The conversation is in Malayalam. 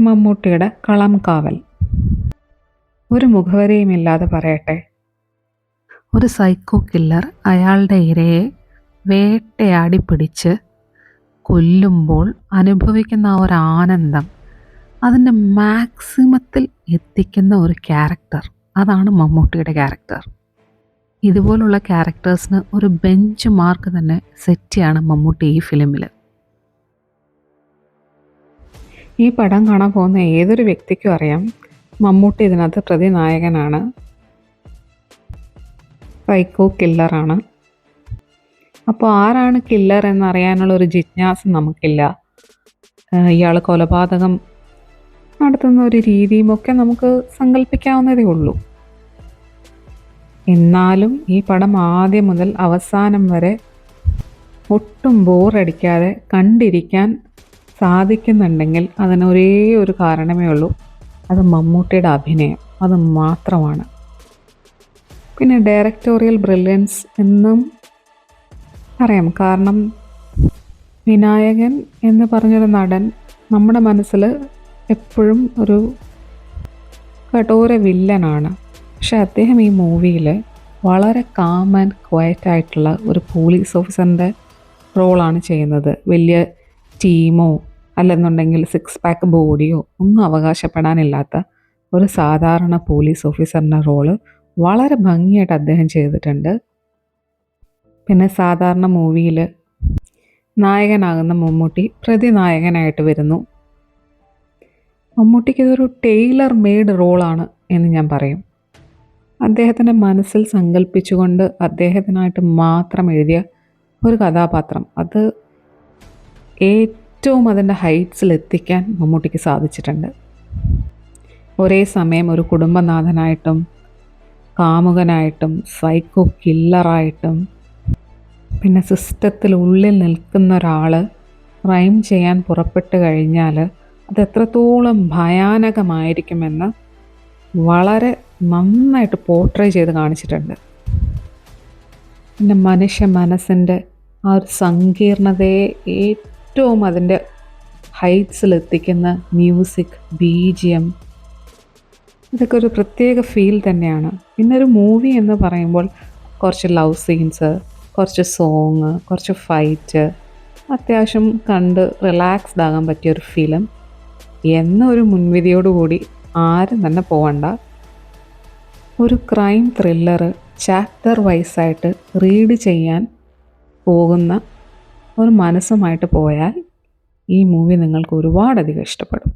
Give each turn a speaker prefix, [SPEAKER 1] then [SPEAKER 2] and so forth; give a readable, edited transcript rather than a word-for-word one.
[SPEAKER 1] മമ്മൂട്ടിയുടെ കളം കാവൽ. ഒരു മുഖവരയുമില്ലാതെ പറയട്ടെ, ഒരു സൈക്കോ കില്ലർ അയാളുടെ ഇരയെ വേട്ടയാടി പിടിച്ച് കൊല്ലുമ്പോൾ അനുഭവിക്കുന്ന ആ ഒരു ആനന്ദം, അതിൻ്റെ മാക്സിമത്തിൽ എത്തിക്കുന്ന ഒരു ക്യാരക്ടർ, അതാണ് മമ്മൂട്ടിയുടെ ക്യാരക്ടർ. ഇതുപോലുള്ള ക്യാരക്ടേഴ്സിന് ഒരു ബെഞ്ച് മാർക്ക് തന്നെ സെറ്റ് ചെയ്യാണ് മമ്മൂട്ടി ഈ ഫിലിമിൽ. ഈ പടം കാണാൻ പോകുന്ന ഏതൊരു വ്യക്തിക്കും അറിയാം മമ്മൂട്ടി ഇതിനകത്ത് പ്രതിനായകനാണ്, സൈക്കോ കില്ലറാണ്. അപ്പോൾ ആരാണ് കില്ലർ എന്നറിയാനുള്ള ഒരു ജിജ്ഞാസ നമുക്കില്ല. ഇയാൾ കൊലപാതകം നടത്തുന്ന ഒരു രീതിയുമൊക്കെ നമുക്ക് സങ്കല്പിക്കാവുന്നതേ ഉള്ളൂ. എന്നാലും ഈ പടം ആദ്യം മുതൽ അവസാനം വരെ ഒട്ടും ബോറടിക്കാതെ കണ്ടിരിക്കാൻ സാധിക്കുന്നുണ്ടെങ്കിൽ അതിന് ഒരേ ഒരു കാരണമേ ഉള്ളൂ, അത് മമ്മൂട്ടിയുടെ അഭിനയം, അത് മാത്രമാണ്. പിന്നെ ഡയറക്ടോറിയൽ ബ്രില്യൻസ് എന്നും പറയാം. കാരണം വിനായകൻ എന്ന് പറഞ്ഞൊരു നടൻ നമ്മുടെ മനസ്സിൽ എപ്പോഴും ഒരു കഠോര വില്ലനാണ്. പക്ഷെ അദ്ദേഹം ഈ മൂവിയിൽ വളരെ കാം ആൻഡ് ക്വയറ്റ് ആയിട്ടുള്ള ഒരു പോലീസ് ഓഫീസറിൻ്റെ റോളാണ് ചെയ്യുന്നത്. വലിയ ടീമോ അല്ലെന്നുണ്ടെങ്കിൽ 6 പാക്ക് ബോഡിയോ ഒന്നും അവകാശപ്പെടാനില്ലാത്ത ഒരു സാധാരണ പോലീസ് ഓഫീസറിൻ്റെ റോള് വളരെ ഭംഗിയായിട്ട് അദ്ദേഹം ചെയ്തിട്ടുണ്ട്. പിന്നെ സാധാരണ മൂവിയിൽ നായകനാകുന്ന മമ്മൂട്ടി പ്രതിനായകനായിട്ട് വരുന്നു. മമ്മൂട്ടിക്ക് ഇതൊരു ടൈലർ മെയ്ഡ് റോളാണ് എന്ന് ഞാൻ പറയും. അദ്ദേഹത്തിൻ്റെ മനസ്സിൽ സങ്കല്പിച്ചുകൊണ്ട് അദ്ദേഹത്തിനായിട്ട് മാത്രം എഴുതിയ ഒരു കഥാപാത്രം, അത് ഏറ്റവും അതിൻ്റെ ഹൈറ്റ്സിൽ എത്തിക്കാൻ മമ്മൂട്ടിക്ക് സാധിച്ചിട്ടുണ്ട്. ഒരേ സമയം ഒരു കുടുംബനാഥനായിട്ടും കാമുകനായിട്ടും സൈക്കോ കില്ലറായിട്ടും പിന്നെ സിസ്റ്റത്തിനുള്ളിൽ നിൽക്കുന്ന ഒരാൾ ക്രൈം ചെയ്യാൻ പുറപ്പെട്ട് കഴിഞ്ഞാൽ അത് എത്രത്തോളം ഭയാനകമായിരിക്കുമെന്ന് വളരെ നന്നായിട്ട് പോർട്രേ ചെയ്ത് കാണിച്ചിട്ടുണ്ട്. പിന്നെ മനുഷ്യ മനസ്സിൻ്റെ ആ ഒരു സങ്കീർണതയെ ഏറ്റവും അതിൻ്റെ ഹൈറ്റ്സിലെത്തിക്കുന്ന മ്യൂസിക്, BGM, ഇതൊക്കെ ഒരു പ്രത്യേക ഫീൽ തന്നെയാണ്. പിന്നെ ഒരു മൂവി എന്ന് പറയുമ്പോൾ കുറച്ച് ലവ് സീൻസ്, കുറച്ച് സോങ്, കുറച്ച് ഫൈറ്റ്, അത്യാവശ്യം കണ്ട് റിലാക്സ്ഡ് ആകാൻ പറ്റിയൊരു ഫിലിം എന്നൊരു മുൻവിധിയോടുകൂടി ആരും തന്നെ പോകണ്ട. ഒരു ക്രൈം ത്രില്ലർ ചാപ്റ്റർ വൈസായിട്ട് റീഡ് ചെയ്യാൻ പോകുന്ന ഒരു മനസ്സുമായിട്ട് പോയാൽ ഈ മൂവി നിങ്ങൾക്ക് ഒരുപാടധികം ഇഷ്ടപ്പെടും.